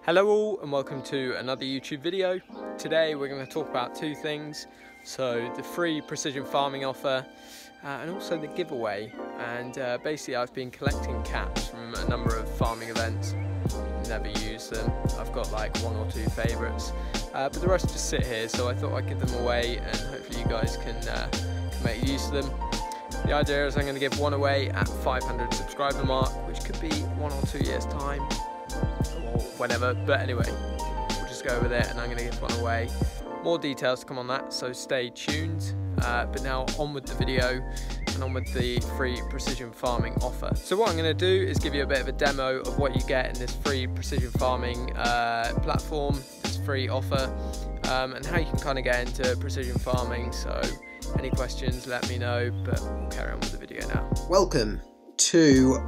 Hello all and welcome to another YouTube video. Today we're going to talk about two things. So the free precision farming offer and also the giveaway. And basically I've been collecting caps from a number of farming events. Never used them. I've got like one or two favourites. But the rest just sit here, so I thought I'd give them away and hopefully you guys can make use of them. The idea is I'm going to give one away at 500 subscriber mark, which could be 1 or 2 years time. Or whatever, but anyway, we'll just go with it and I'm going to give one away. More details to come on that, so stay tuned. But now on with the video and on with the free precision farming offer. So what I'm going to do is give you a bit of a demo of what you get in this free precision farming platform, this free offer, and how you can kind of get into precision farming. So any questions, let me know, but we'll carry on with the video now. Welcome to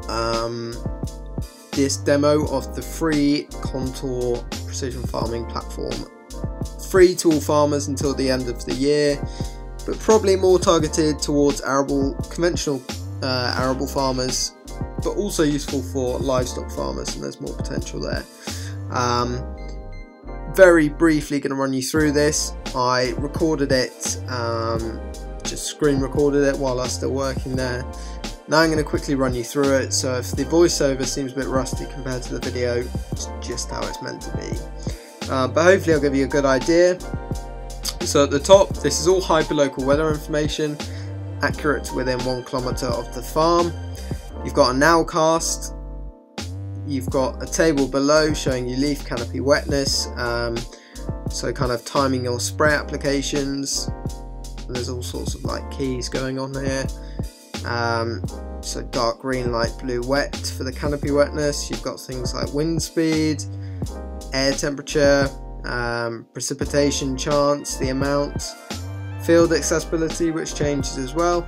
this demo of the free Contour precision farming platform. Free to all farmers until the end of the year, but probably more targeted towards conventional arable farmers, but also useful for livestock farmers, and there's more potential there. Very briefly going to run you through this. I recorded it, just screen recorded it while I was still working there. Now I'm going to quickly run you through it, so if the voiceover seems a bit rusty compared to the video, it's just how it's meant to be. But hopefully I'll give you a good idea. So at the top, this is all hyperlocal weather information, accurate to within 1 kilometre of the farm. You've got a nowcast, you've got a table below showing you leaf canopy wetness, so kind of timing your spray applications. There's all sorts of like keys going on here. So dark green, light blue wet for the canopy wetness. You've got things like wind speed, air temperature, precipitation chance, the amount, field accessibility, which changes as well.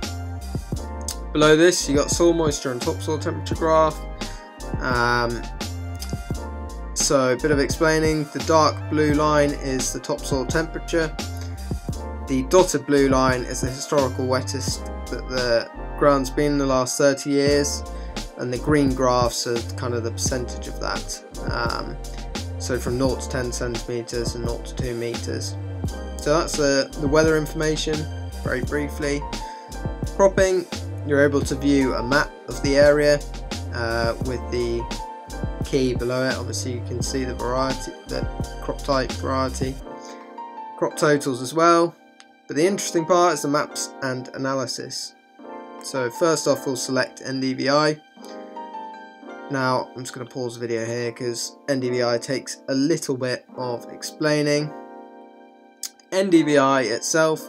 Below this you got soil moisture and topsoil temperature graph. So a bit of explaining, the dark blue line is the topsoil temperature, the dotted blue line is the historical wettest that the ground's been in the last 30 years, and the green graphs are kind of the percentage of that. So from 0 to 10 centimetres and 0 to 2 metres. So that's the weather information, very briefly. Cropping, you're able to view a map of the area with the key below it. Obviously you can see the variety, the crop type variety, crop totals as well. But the interesting part is the maps and analysis. So first off we'll select NDVI. Now I'm just going to pause the video here because NDVI takes a little bit of explaining. NDVI itself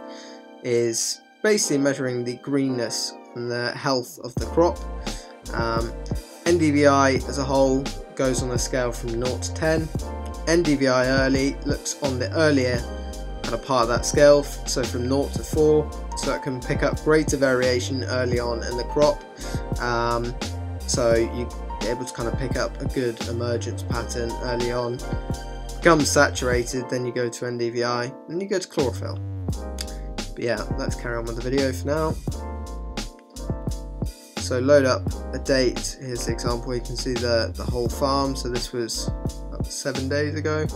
is basically measuring the greenness and the health of the crop. NDVI as a whole goes on a scale from 0 to 10. NDVI early looks on the earlier kind of part of that scale, so from 0 to 4, so it can pick up greater variation early on in the crop. So you're able to kind of pick up a good emergence pattern early on. Becomes saturated, then you go to NDVI, and you go to chlorophyll. But yeah, let's carry on with the video for now. So load up a date. Here's the example. You can see the whole farm. So this was about 7 days ago.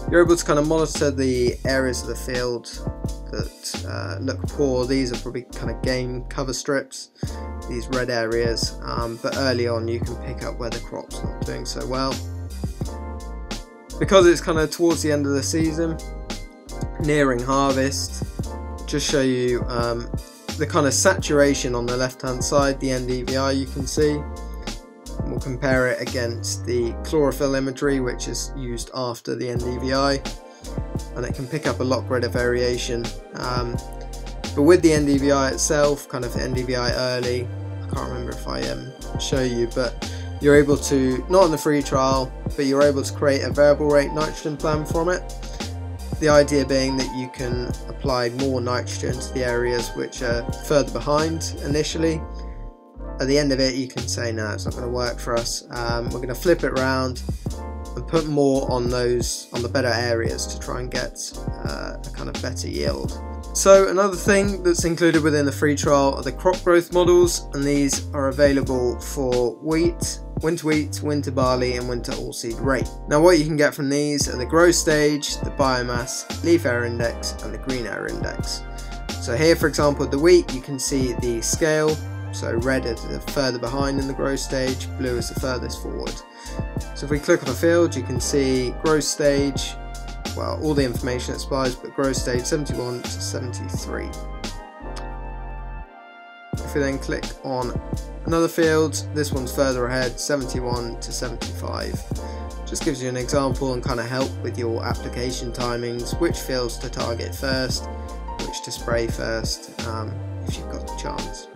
You're able to kind of monitor the areas of the field that look poor. These are probably kind of game cover strips, these red areas, but early on you can pick up where the crop's not doing so well. Because it's kind of towards the end of the season, nearing harvest, just show you the kind of saturation on the left hand side, the NDVI you can see. We'll compare it against the chlorophyll imagery, which is used after the NDVI, and it can pick up a lot greater variation. But with the NDVI itself, kind of NDVI early, I can't remember if I show you, but you're able to, not on the free trial, but you're able to create a variable rate nitrogen plan from it. The idea being that you can apply more nitrogen to the areas which are further behind initially. At the end of it you can say no, it's not going to work for us. We're going to flip it around and put more on the better areas to try and get a kind of better yield. So another thing that's included within the free trial are the crop growth models, and these are available for wheat, winter wheat, winter barley and winter oilseed rape. Now what you can get from these are the growth stage, the biomass, leaf area index and the green area index. So here for example the wheat, you can see the scale, so red is the further behind in the growth stage, blue is the furthest forward. So if we click on a field you can see growth stage, well all the information applies, but growth stage 71 to 73. If we then click on another field, this one's further ahead, 71 to 75. Just gives you an example and kind of help with your application timings, which fields to target first, which to spray first, if you've got the chance.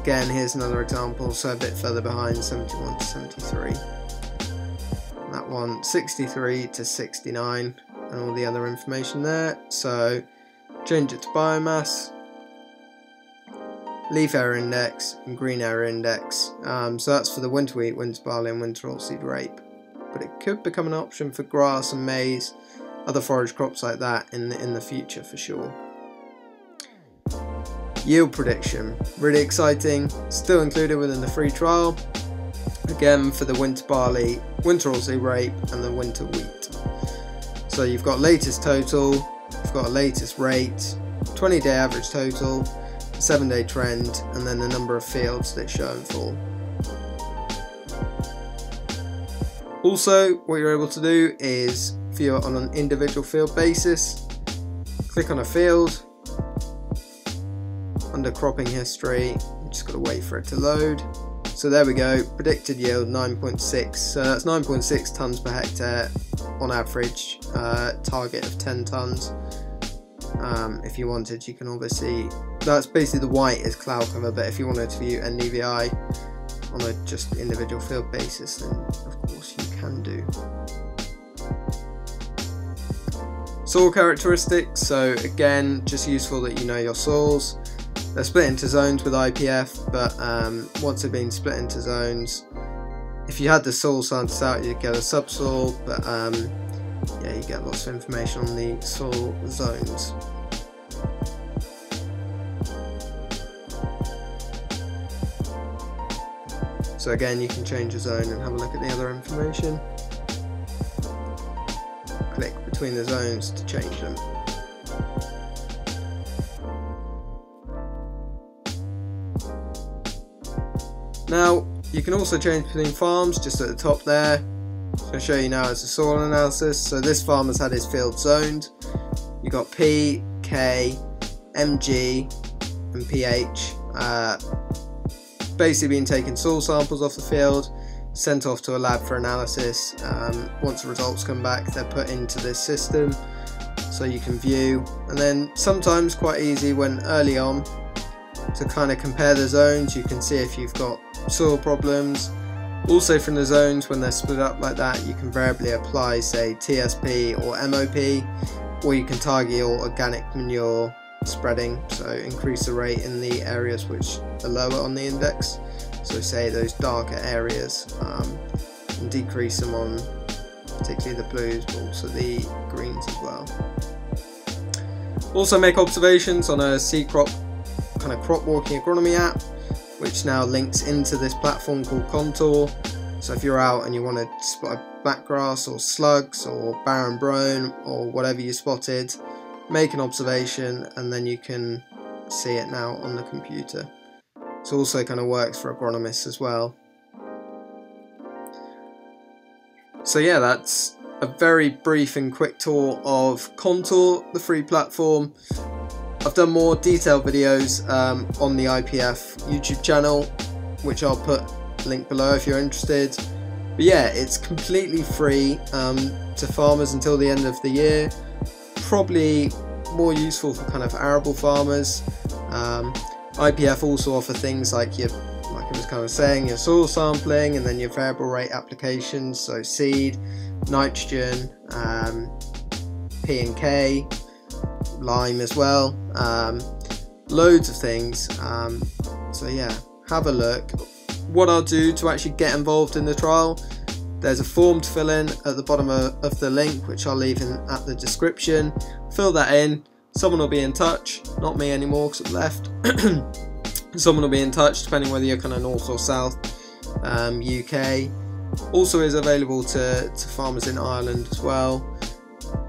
Again, here's another example, so a bit further behind, 71 to 73. That one, 63 to 69, and all the other information there. So change it to biomass, leaf area index and green area index. So that's for the winter wheat, winter barley and winter oilseed rape. But it could become an option for grass and maize, other forage crops like that in the future for sure. Yield prediction, really exciting, still included within the free trial. Again for the winter barley, winter oilseed rape and the winter wheat. So you've got latest total, you've got a latest rate, 20-day average total, 7-day trend, and then the number of fields that it's shown for. Also, what you're able to do is, if you're on an individual field basis, click on a field, under cropping history, you just got to wait for it to load. So there we go, predicted yield 9.6, so that's 9.6 tonnes per hectare on average, target of 10 tonnes. If you wanted, you can obviously, that's basically the white is cloud cover, but if you wanted to view NDVI on a just individual field basis, then of course you can do. Soil characteristics, so again, just useful that you know your soils. They're split into zones with IPF, but once they've been split into zones, if you had the soil scientists out, you'd get a subsoil, but yeah, you get lots of information on the soil zones. So again, you can change a zone and have a look at the other information. Click between the zones to change them. Now, you can also change between farms, just at the top there. I'm going to show you now as a soil analysis. So this farmer's had his field zoned. You've got P, K, Mg and pH. Basically been taking soil samples off the field, sent off to a lab for analysis. Once the results come back, they're put into this system so you can view. And then sometimes quite easy when early on to kind of compare the zones. You can see if you've got soil problems. Also from the zones, when they're split up like that, you can variably apply say TSP or MOP, or you can target your organic manure spreading, so increase the rate in the areas which are lower on the index, so say those darker areas, and decrease them on particularly the blues but also the greens as well. Also make observations on a seed crop kind of crop walking agronomy app, which now links into this platform called Contour. So if you're out and you want to spot blackgrass or slugs or barren brome or whatever you spotted, make an observation and then you can see it now on the computer. It also kind of works for agronomists as well. So yeah, that's a very brief and quick tour of Contour, the free platform. I've done more detailed videos on the IPF YouTube channel, which I'll put link below if you're interested. But yeah, it's completely free to farmers until the end of the year. Probably more useful for kind of arable farmers. IPF also offer things like your, like I was kind of saying, your soil sampling and then your variable rate applications, so seed, nitrogen, P and K, lime as well, loads of things. So yeah, have a look. What I'll do to actually get involved in the trial, there's a form to fill in at the bottom of the link, which I'll leave in at the description. Fill that in, someone will be in touch, not me anymore because I've left. Someone will be in touch depending whether you're kind of north or south, UK. Also is available to farmers in Ireland as well.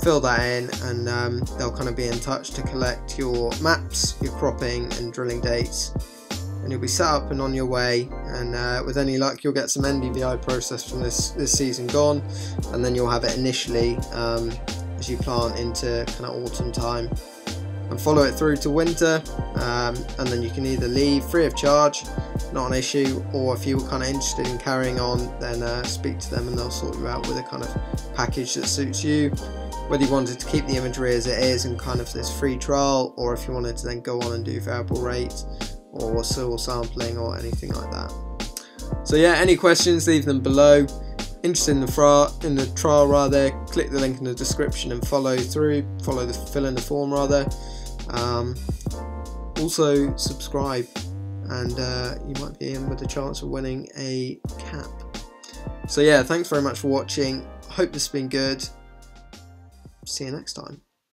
Fill that in and they'll kind of be in touch to collect your maps, your cropping and drilling dates, and you'll be set up and on your way, and with any luck you'll get some NDVI process from this season gone, and then you'll have it initially as you plant into kind of autumn time, and follow it through to winter, and then you can either leave free of charge, not an issue, or if you were kind of interested in carrying on, then speak to them and they'll sort you out with a kind of package that suits you, whether you wanted to keep the imagery as it is and kind of this free trial, or if you wanted to then go on and do variable rate or soil sampling or anything like that. So yeah, any questions, leave them below. Interested in the trial rather, click the link in the description and fill in the form rather. Also subscribe, and you might be in with a chance of winning a cap. So yeah, thanks very much for watching. Hope this has been good. See you next time.